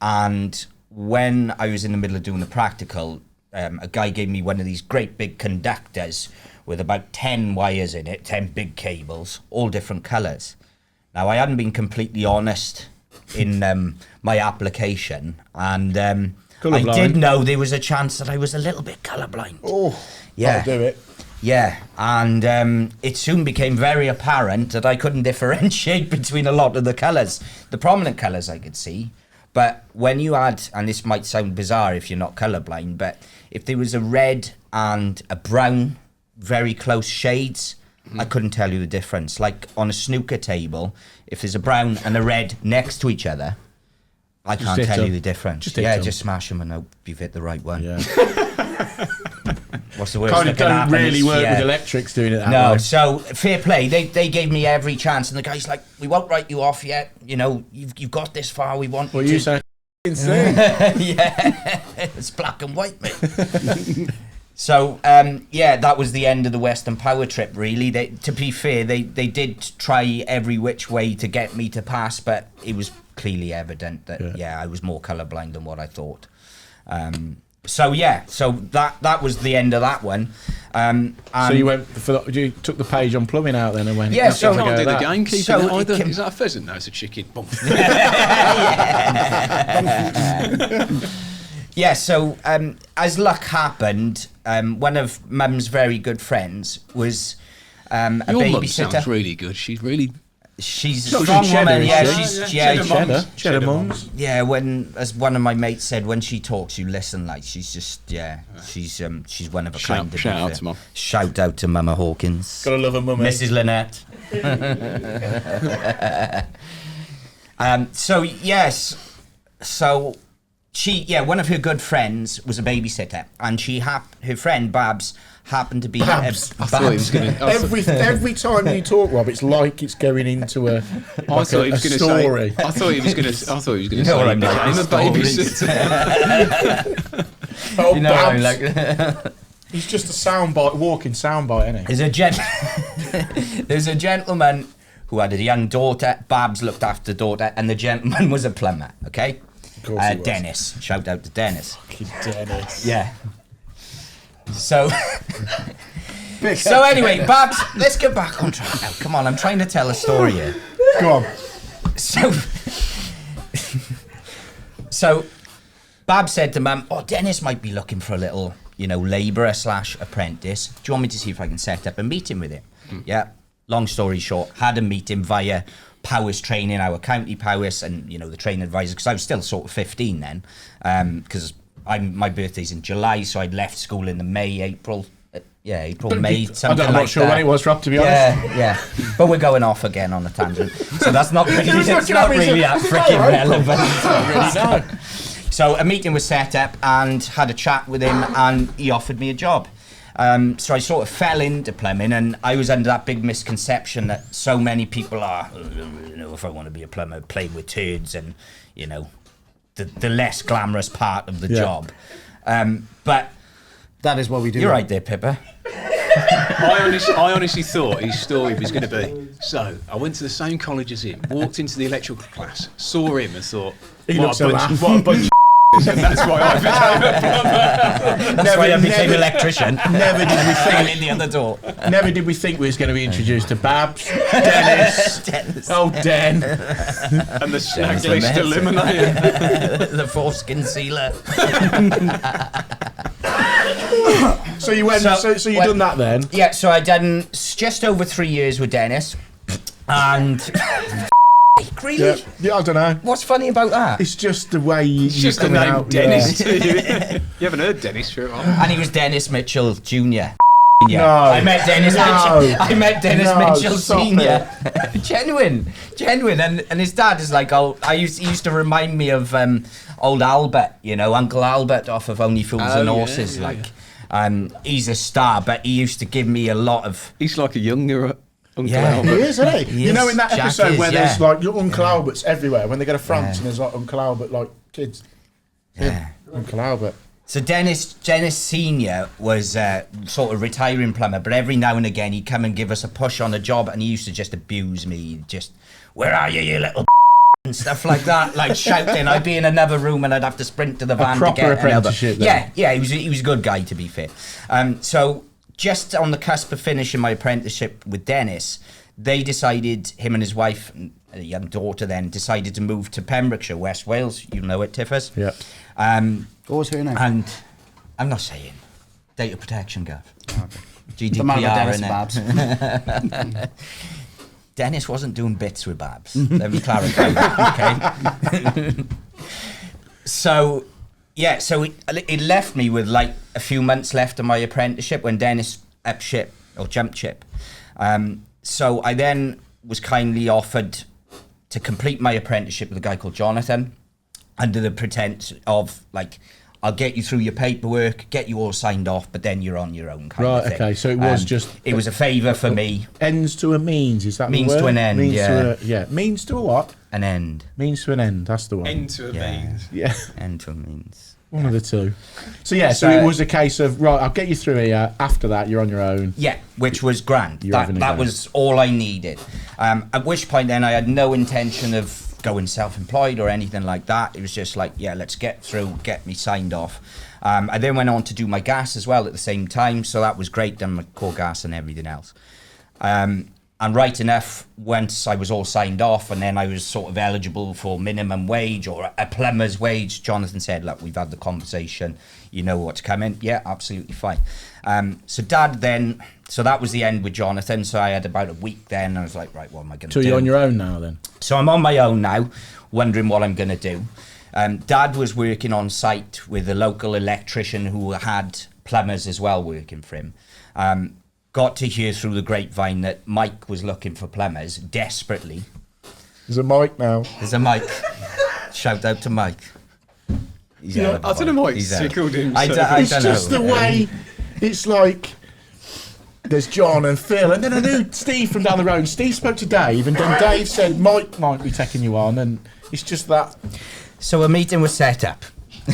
And when I was in the middle of doing the practical, a guy gave me one of these great big conductors with about 10 wires in it, 10 big cables, all different colours. Now, I hadn't been completely honest in my application, and I did know there was a chance that I was a little bit colourblind. Oh, yeah. I'll do it. Yeah, and it soon became very apparent that I couldn't differentiate between a lot of the colours. The prominent colours I could see, but when you had, and this might sound bizarre if you're not colourblind, but if there was a red and a brown, very close shades, I couldn't tell you the difference. Like on a snooker table, if there's a brown and a red next to each other, I can't tell you the difference. Just smash them and hope you've hit the right one. Yeah. What's the worst Kind that of can don't happen really is- work yeah. with electrics doing it that No, way. so fair play. They gave me every chance, and the guy's like, "We won't write you off yet. You've got this far. We want Well, you you to." say insane. Yeah, it's black and white, mate. So that was the end of the Western Power trip. Really, to be fair, they did try every which way to get me to pass, but it was clearly evident that I was more colourblind than what I thought. So that was the end of that one. So you went you took the page on plumbing out then and went. Yeah, so You can't do the that. gamekeeper So either. it can- Is that a pheasant? No, it's a chicken. Boom. Yeah, so as luck happened, one of Mum's very good friends was a Your mum babysitter. sounds really good. She's really. She's Not a strong cheddar, woman. is Yeah, she? she's Cheddar mums. yeah. When, as one of my mates said, when she talks, you listen. Like she's just she's one of a kind. to be Shout out fair. to Mum. Shout out to Mama Hawkins. Gotta love a mummy. Mrs. Lynette. So she, one of her good friends was a babysitter, and her friend Babs happened to be Babs. I thought he was going to. Every time you talk, Rob, it's like it's going into a I thought he was going to story. say. I thought he was going to. I thought he was going to know what say. I'm like, I'm a stories. babysitter. Oh, You know what I mean? Babs. Like, He's just a soundbite, walking soundbite, isn't he? there's a gentleman who had a young daughter. Babs looked after the daughter, and the gentleman was a plumber. Okay, Of course he was. Dennis. Shout out to Dennis. Fucking Dennis. Yeah. So. So anyway, Babs, let's get back on track now. Come on, I'm trying to tell a story here. Go on. So Babs said to Mum, Dennis might be looking for a little, labourer / apprentice. Do you want me to see if I can set up a meeting with him? Yeah. Long story short, had a meeting via Powers Training, our county Powers, and, the training advisor, because I was still sort of 15 then, because my birthday's in July, so I'd left school in the April, May, something like I'm not sure that. when it was, Rob, to be honest. Yeah. But we're going off again on a tangent. So that's not really, it's not really that freaking relevant. So a meeting was set up and had a chat with him, and he offered me a job. So I sort of fell into plumbing, and I was under that big misconception that so many people are, if I want to be a plumber, playing with turds and, the less glamorous part of the job. But That is what we do. you're right there, Pippa. I honestly thought his story was going to be. So I went to the same college as him, walked into the electrical class, saw him, and thought, He "What looks a a bunch, laugh. what a bunch of and that's why I became a plumber. That's why I became an electrician. Never did we think. in the other door. Never did we think we was going to be introduced to Babs, Dennis, oh Den, And the snack the list mess. eliminated. The foreskin sealer. So you went. So you done that then? Yeah, so I done just over 3 years with Dennis, and really, Yeah, I don't know. what's funny about that? It's just the way you Just the coming name out. Dennis. You haven't heard Dennis for a while. And he was Dennis Mitchell Jr. Yeah. No. I met Dennis Mitchell. I met Dennis No, Mitchell stop Senior. Genuine. And his dad is like, he used to remind me of old Albert, you know, Uncle Albert off of Only Fools and yeah, Horses. yeah, like, he's a star, but he used to give me a lot of. He's like a younger Uncle Yeah. He Albert. is, isn't he? He You know, is. in that Jack episode is, where yeah. there's like your Uncle Alberts everywhere, when they go to France and there's like Uncle Albert, like kids. Yeah. Uncle Albert. So Dennis Senior was sort of retiring plumber, but every now and again he'd come and give us a push on a job, and he used to just abuse me. He'd just, where are you, you little and stuff like that, like shouting. I'd be in another room and I'd have to sprint to the van proper to get another. apprenticeship then. Yeah, he was a good guy, to be fair. So just on the cusp of finishing my apprenticeship with Dennis, they decided, him and his wife, and a young daughter then, decided to move to Pembrokeshire, West Wales. You know it, Tiffers. Yeah. What was her name? And I'm not saying data protection, Gav. GDPR, The man with Dennis innit? Babs. Dennis wasn't doing bits with Babs. Let me clarify that, okay? So it left me with like a few months left of my apprenticeship when Dennis jumped ship. So I then was kindly offered to complete my apprenticeship with a guy called Jonathan, under the pretense of like, I'll get you through your paperwork, get you all signed off, but then you're on your own kind of Right, thing. okay, so it was just... It was a favour for me. Ends to a means, is that Means the word? to an end, means yeah. To a, means to a what? An end. Means to an end, that's the one. End to a Yeah. means. Yeah, End to a means. one of the two. So yeah, so So- it was a case of, right, I'll get you through here, after that you're on your own. Yeah, which was grand. You're having a That go. was all I needed. At which point then I had no intention of going self-employed or anything like that. It was just like, yeah, let's get through, get me signed off. I then went on to do my gas as well at the same time, so that was great, done my core gas and everything else. And right enough, once I was all signed off and then I was sort of eligible for minimum wage or a plumber's wage, Jonathan said, look, we've had the conversation, you know what's coming. Yeah, absolutely fine. So that was the end with Jonathan. So I had about a week then. I was like, right, what am I going to So do? you're on your own now then? So I'm on my own now, wondering what I'm going to do. Dad was working on site with a local electrician who had plumbers as well working for him. Got to hear through the grapevine that Mike was looking for plumbers desperately. There's a mic now. There's a Mike. Shout out to Mike. He's Yeah, out of I don't know why He's it's out. tickled him. I so- don't It's just know. the way, it's like, there's John and Phil, and then I knew Steve from down the road. Steve spoke to Dave, and then Dave said Mike might be taking you on, and it's just that So a meeting was set up.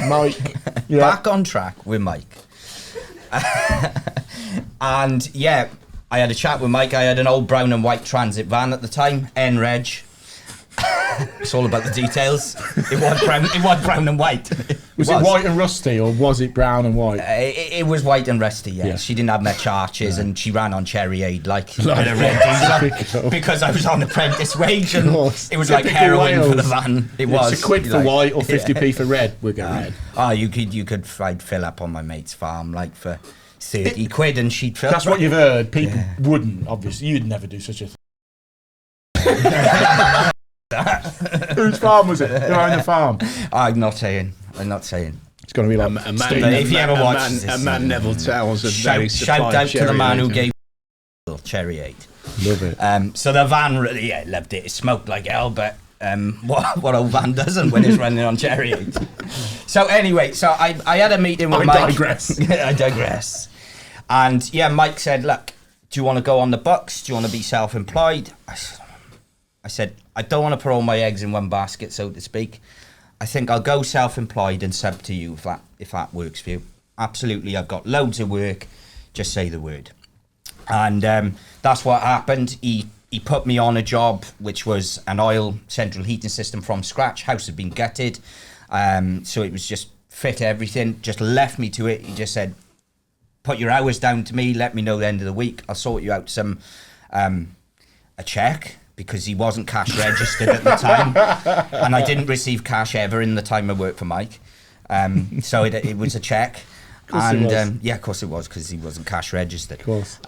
Mike. Yeah. Back on track with Mike. And yeah, I had a chat with Mike. I had an old brown and white transit van at the time, N-Reg. It's all about the details. It was brown and white. Was it white and rusty, or was it brown and white? It was white and rusty, yeah. Yeah. She didn't have much arches and she ran on cherry aid like a Like, red diesel typical. because I was on apprentice wage and Of course. it was like Typical heroin for the Wales. van. It was. It's a quid for like- white or 50p for red. We're going red. Oh, you could I'd fill up on my mate's farm like for 30 quid and she'd fill That's up. what you've heard. People wouldn't, obviously. You'd never do such a thing. Whose farm was it? Who owned the farm? I'm not saying. It's going to be like A man, Steve. If you ever watch this, a man Neville Towers of very Shout out to the man who gave. gave cherry aid. Love it. So the van really, loved it. It smoked like hell, but what old van doesn't when it's running on cherry aid? So anyway, so I had a meeting with I Mike. digress. I digress. And yeah, Mike said, look, do you want to go on the books? Do you want to be self-employed? I said, I don't want to put all my eggs in one basket, so to speak. I think I'll go self-employed and sub to you if that works for you. Absolutely, I've got loads of work. Just say the word. And that's what happened. He put me on a job which was an oil central heating system from scratch. House had been gutted. So it was just fit everything, just left me to it. He just said, put your hours down to me, let me know the end of the week. I'll sort you out some, a cheque, because he wasn't cash registered at the time. And I didn't receive cash ever in the time I worked for Mike. So it was a cheque. And yeah, of course it was, because he wasn't cash registered. Of course.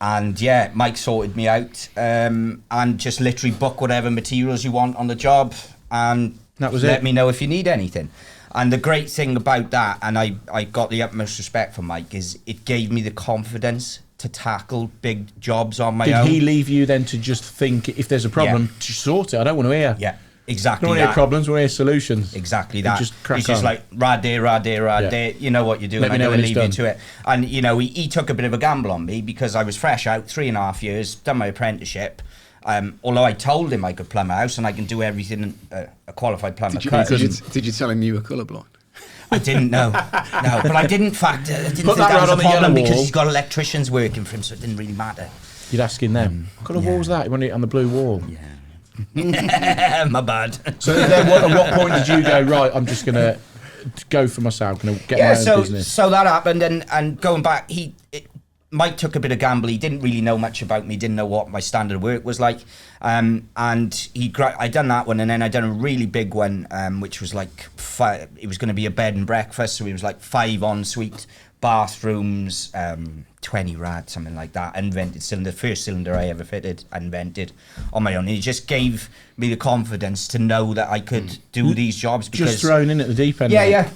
And yeah, Mike sorted me out, and just literally book whatever materials you want on the job, and that was let it. me know if you need anything. And the great thing about that, and I got the utmost respect for Mike, is it gave me the confidence to tackle big jobs on my own. Did he leave you then to just think, if there's a problem, to sort it? I don't want to hear. Yeah, exactly. I don't want to hear problems, I want to hear solutions. Exactly And that. just crack He's just on. like, rad day. You know what you're doing. Let me I'm know going to when leave it's you done. to it. And, you know, he took a bit of a gamble on me, because I was fresh out, 3.5 years, done my apprenticeship. Although I told him I could plumb a house and I can do everything a qualified plumber could. Did you tell him you were colourblind? I didn't know. No, but I didn't think that that was right a on the problem, yellow because wall. he's got electricians working for him, so it didn't really matter. You'd asking them, what kind of wall's that? You want it on the blue wall? Yeah. My bad. So then at what point did you go, right, I'm just going to go for myself, going to get my own business? So that happened, and going back, Mike took a bit of gamble. He didn't really know much about me, didn't know what my standard work was like. And I done that one, and then I done a really big one, which was like, it was going to be a bed and breakfast, so it was like 5 ensuite bathrooms, 20 rad, something like that. Invented cylinder, first cylinder I ever fitted, invented on my own. And it just gave me the confidence to know that I could do these jobs. Because Just thrown in at the deep end. yeah,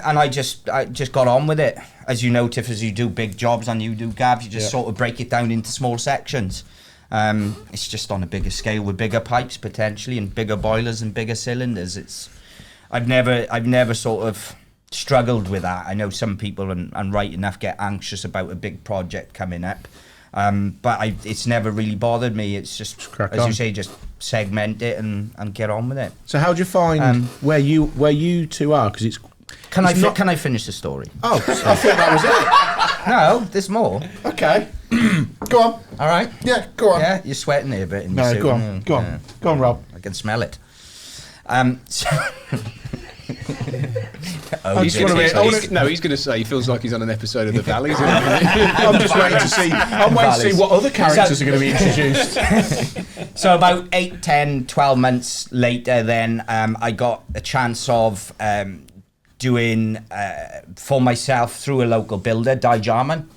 and I just got on with it. As you know, Tiff, as you do big jobs and you do Gabs, you just sort of break it down into small sections. It's just on a bigger scale with bigger pipes potentially, and bigger boilers and bigger cylinders. I've never sort of struggled with that. I know some people, and right enough, get anxious about a big project coming up. But it's never really bothered me. It's just as you say, just segment it and get on with it. So how do you find where you two are? Because it's Can I finish the story? Oh, I thought that was it. No, there's more. Okay. Go on. All right. Yeah, go on. Yeah, you're sweating there a bit. In your No, suit. go on. Go on. Yeah. Go on, Rob. I can smell it. So He's going to say he feels like he's on an episode of The Valley. Isn't he? I'm just waiting to see. I'm waiting to see what other characters are going to be introduced. So about 8, 10, 12 months later, then I got a chance of doing for myself through a local builder, Di Jarman.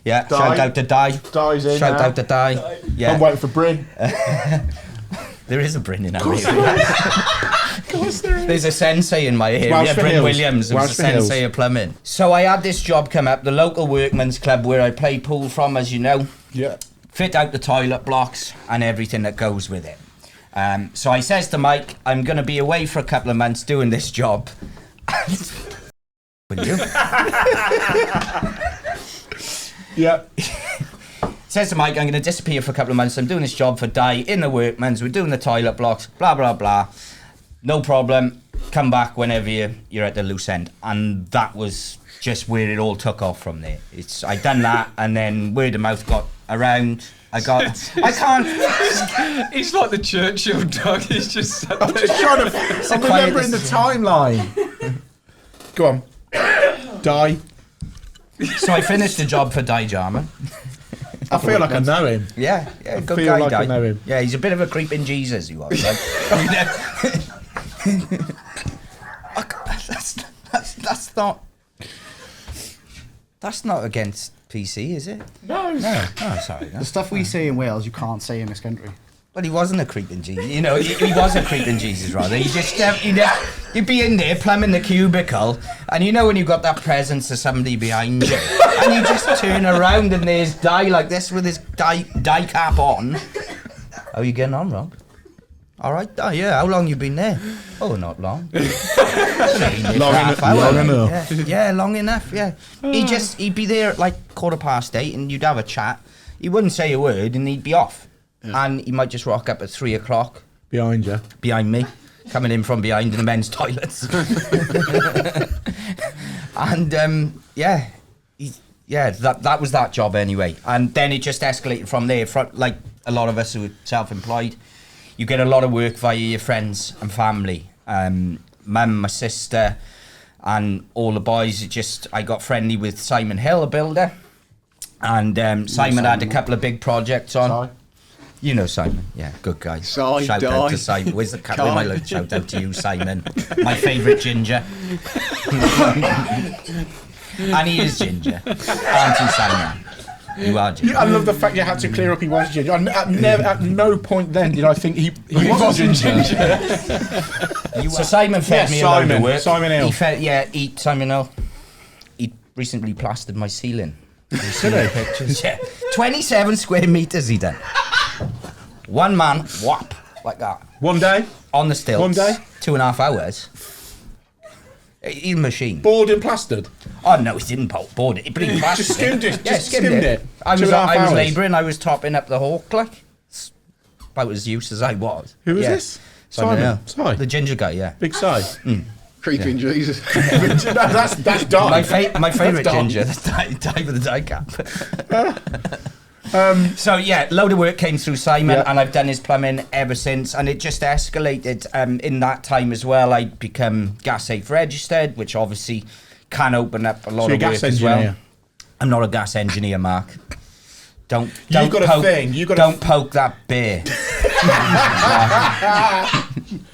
Yeah, shout out to Di. Di's in. Shout out to Di. Yeah, I'm waiting for Bryn. there is a Bryn in our area. There's a sensei in my area, Welsh Bryn Hills. Williams, who's a sensei of plumbing. So I had this job come up, the local workman's club where I play pool from, as you know. Yeah. Fit out the toilet blocks and everything that goes with it. So I says to Mike, I'm going to be away for a couple of months doing this job. Will you? Yeah. Says to Mike, I'm going to disappear for a couple of months. I'm doing this job for Di in the workman's. We're doing the toilet blocks, blah, blah, blah. No problem. Come back whenever you're at the loose end. And that was just where it all took off from there. I done that, and then word of mouth got around. I can't. He's like the Churchill dog. He's just. I'm just trying to. I'm remembering the timeline. Go on. Di. So I finished the job for Di Jarman. I feel like I know him. Yeah, good feel guy, like Di. I know him. Yeah, he's a bit of a creeping Jesus, he was. Like. That's not against PC, is it? No. Oh, sorry. No. The stuff we say in Wales, you can't say in this country. But he wasn't a creeping Jesus. You know, he was a creeping Jesus, rather. He just, you'd be in there plumbing the cubicle, and you know when you've got that presence of somebody behind you, and you just turn around and there's Di like this with his die cap on. How are you getting on, Rob? All right, yeah. How long you been there? Oh, not long. Long enough. Yeah, long enough. Yeah. He'd be there at like 8:15, and you'd have a chat. He wouldn't say a word, and he'd be off. Yeah. And he might just rock up at 3 o'clock. Behind you. Behind me. Coming in from behind in the men's toilets. And, that was that job anyway. And then it just escalated from there. Like a lot of us who are self-employed, you get a lot of work via your friends and family. mum, my sister, and all the boys. I got friendly with Simon Hill, a builder, and Simon had a couple of big projects on. You know Simon, yeah, good guy. Shout out to Simon. Where's the cat? Where my love? Shout out to you, Simon. My favourite ginger. And he is ginger. Aren't you, Simon? You are ginger. I love the fact you had to clear up he was ginger. At no point then did I think he wasn't ginger. So Simon fed me a load of work. Simon Hill. Simon Hill. He recently plastered my ceiling. Silly. Pictures. Yeah. 27 square metres he done. One man, whop, like that. One day? On the stilts. 1 day? 2.5 hours. He's a machine. Board and plastered? Oh, no, he didn't board it. But he plastered Just skimmed it. Yeah, skimmed it. I was labouring, I was topping up the hawk, like. It's about as used as I was. Who was this? Simon. Si? The ginger guy, yeah. Big Si? Creeping Jesus. That's dark. My favourite ginger. That's die with the die cap. So yeah, load of work came through Simon, and I've done his plumbing ever since, and it just escalated. In that time as well, I become gas safe registered, which obviously can open up a lot of work as well. I'm not a gas engineer, Mark. Don't poke that bear.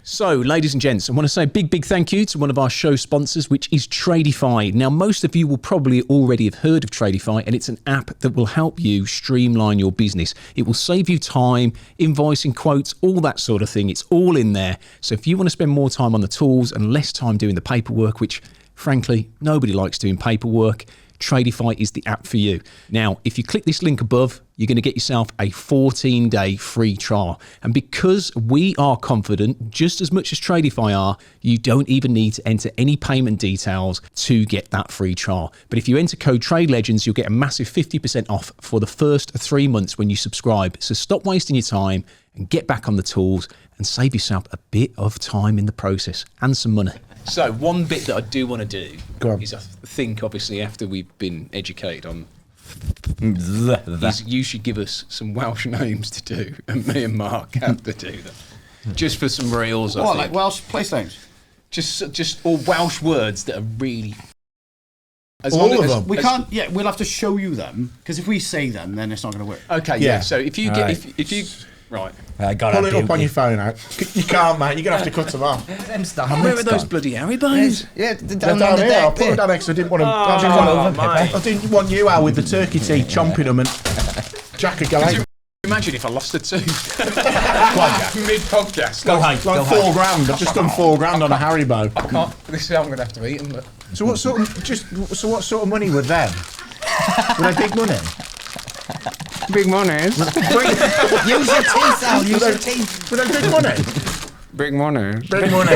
So, ladies and gents, I want to say a big thank you to one of our show sponsors, which is Tradify. Now, most of you will probably already have heard of Tradify, and it's an app that will help you streamline your business. It will save you time, invoicing, quotes, all that sort of thing. It's all in there. So if you want to spend more time on the tools and less time doing the paperwork, which frankly, nobody likes doing paperwork, Tradify is the app for you. Now, if you click this link above, you're going to get yourself a 14-day free trial. And because we are confident, just as much as Tradify are, you don't even need to enter any payment details to get that free trial. But if you enter code TradeLegends, you'll get a massive 50% off for the first 3 months when you subscribe. So stop wasting your time and get back on the tools and save yourself a bit of time in the process and some money. So one bit that I do want to do is I think obviously after we've been educated on is you should give us some Welsh names to do, and me and Mark have to do them. Just for some reels, I think. Like Welsh place names? Just or Welsh words that are really... All of them. We can't, we'll have to show you them, because if we say them, then it's not going to work. Okay, yeah. So if you get... If you... Right. Pull it up on your phone out. You can't, mate. You're going to have to cut them off. Where are those bloody Haribos? Yeah, They're down here. I'll put them down next. I didn't want them. I didn't want you out with the turkey teeth chomping them and Jack would go out. Imagine if I lost a tooth. Mid-podcast. Go high. Like £4,000. I've just done £4,000 on a Haribo. I can't. This is how I'm going to have to eat them. But. So what sort of money were them? Were they big money? Big money. Use your teeth, Al. Use your teeth. Were they big money? Big money. Big money.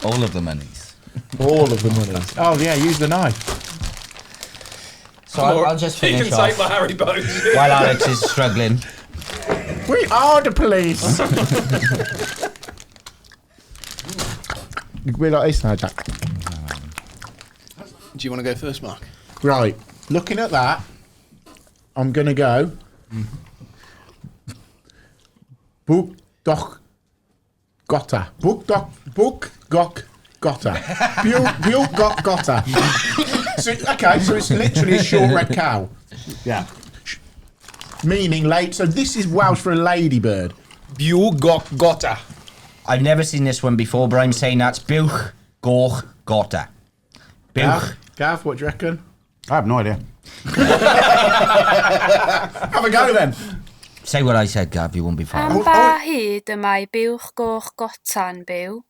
All of the monies. All of the money. Oh yeah, use the knife. So I'll just finish you can off take my Haribos. while Alex is struggling. We are the police. We're like this now, Jack. Do you want to go first, Mark? Right. Looking at that, I'm gonna go. Book doc gotta. Book gok gotta. Built got gotta. So it's literally a short red cow. Yeah. Meaning late. So this is Welsh for a ladybird. Built got gotta. I've never seen this one before, but I'm saying that's Buch Goch Gotta. Gav, what do you reckon? I have no idea. Have a go then. Say what I said, Gav, you won't be far. Am ba hyd y mae buwch goch gota'n byw?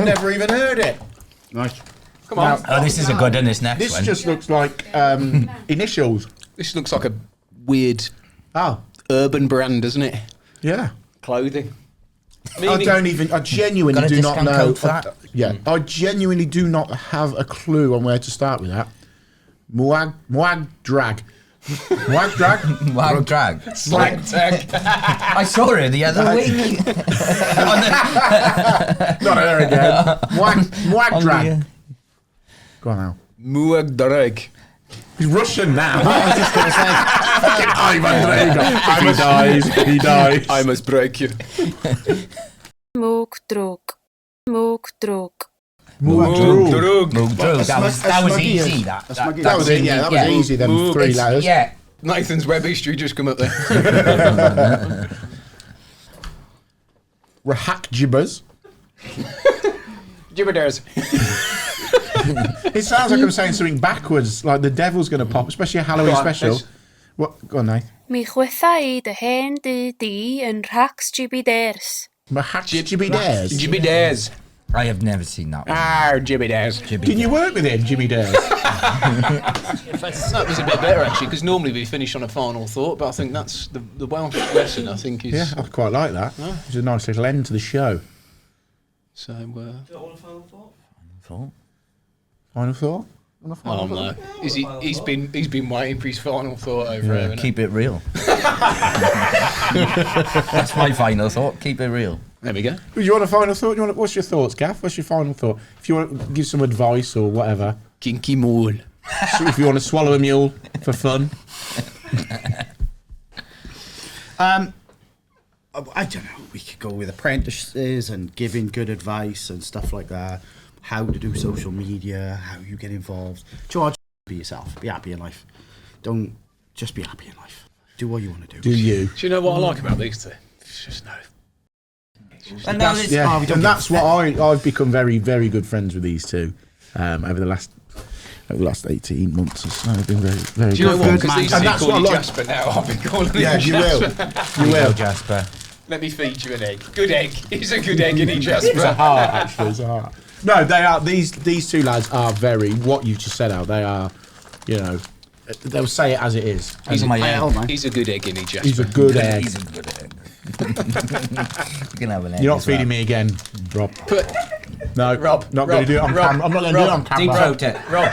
Never even heard it. Nice. Come on. Oh, this is a good one, this next This one. just looks like initials. This looks like a weird Oh, urban brand, doesn't it? yeah. Clothing. I genuinely Got a do not discount know. code for that? I genuinely do not have a clue on where to start with that. Mwag drag. Mwag drag? Wow, drag. Slag tag. I saw her the other week. Not her again. Mwag drag. Go on now. Muag drag. He's Russian now. I was just going to say. Fucking Ivan Drago. If he dies, he dies. I must break you. Mwg drwg. Mwg drwg. Drug. That was easy. That was it. Yeah, that was easy. Them 3 letters. Yeah. Nathan's web history just come up there. Rahak jibbers. Jibberders. It sounds like I'm saying something backwards, like the devil's going to pop, especially a Halloween special. What? Go on, Nate. Mi chwytha I dy hen dy di yn rhacs jibiders. Rahak jibbers. Jibberders. I have never seen that one. Jibberders. Didn't you work with him, Jimmy Dares? That was a bit better actually, because normally we finish on a final thought, but I think that's the Welsh lesson. I think is. Yeah, I quite like that. It's a nice little end to the show. So. Final thought? Oh no! He's been waiting for his final thought over here. Keep it real. That's my final thought. Keep it real. There we go. Do you want a final thought? What's your thoughts, Gaff? What's your final thought? If you want to give some advice or whatever. Kinky mole. If you want to swallow a mule for fun. I don't know. We could go with apprentices and giving good advice and stuff like that. How to do social media, how you get involved. George, be yourself. Be happy in life. Don't just be happy in life. Do what you want to do. Do you? Do you know what I like about these two? It's just no. And that's what I've become very, very good friends with these two over the last 18 months or so. I've been very, very good. Do you know what? Because these two that's call what I you like. Jasper now. I've been calling him Yeah, Jasper. You will, Jasper. Let me feed you an egg. Good egg. He's a good egg, isn't he, Jasper? It's a heart, actually. It's a heart. No, they are. These two lads are very. What you just said out. They are. You know, they'll say it as it is. He's my egg. He's a good egg, isn't he, Jasper? He's a good egg. He's a good egg. You can have an egg. You're not feeding me again, Rob. No, Rob. Not going to do it on camera. I'm not going to do it on Deep camera. throat it. Rob.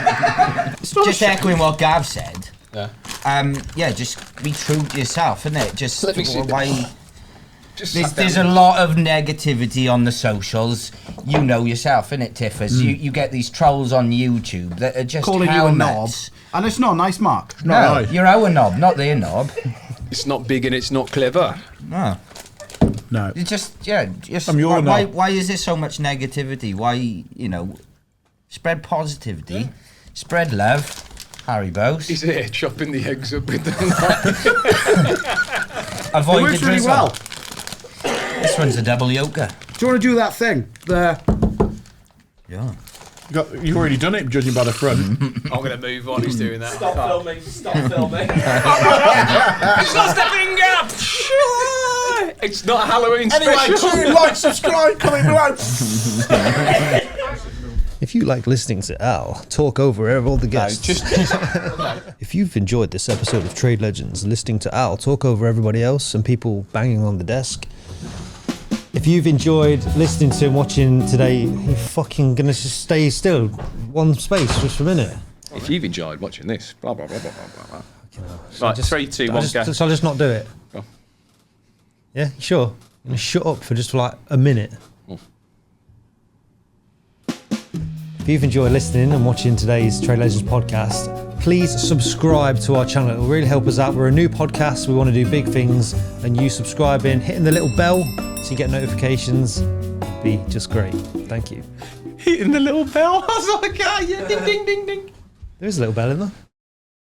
Just echoing what Gav said. Yeah. Just be true to yourself, isn't it? Just Let me see. why. Just There's a lot of negativity on the socials. You know yourself, innit, Tiffers? You get these trolls on YouTube that are just Calling you a knob. helmets. And it's not nice, Mark. No, nice. you're our knob, not their knob. It's not big and it's not clever. No. No. It's just I'm your knob. why is there so much negativity? Why, spread positivity, spread love, Haribos. He's here chopping the eggs up with the Avoid It works the really drizzle. well. This one's a double yoker. Do you want to do that thing? Yeah. You've already done it, judging by the front. I'm going to move on. He's doing that. Stop filming. He's lost a finger! It's not a Halloween Anyway, special. like, subscribe, comment below. If you like listening to Al talk over all the guests, if you've enjoyed this episode of Trade Legends, listening to Al talk over everybody else and people banging on the desk, if you've enjoyed listening to and watching today, you're fucking gonna just stay still, one space just for a minute. If you've enjoyed watching this, blah, blah, blah, blah, blah, blah. So Right, 3, 2, 1, go. So I'll just not do it. Go. Yeah, sure. I'm gonna shut up for just like a minute. If you've enjoyed listening and watching today's Trade Legends podcast, please subscribe to our channel. It will really help us out. We're a new podcast. We want to do big things, and you subscribing, hitting the little bell so you get notifications, would be just great. Thank you. Hitting the little bell. I was like, yeah, ding, ding, ding, ding. There is a little bell in there.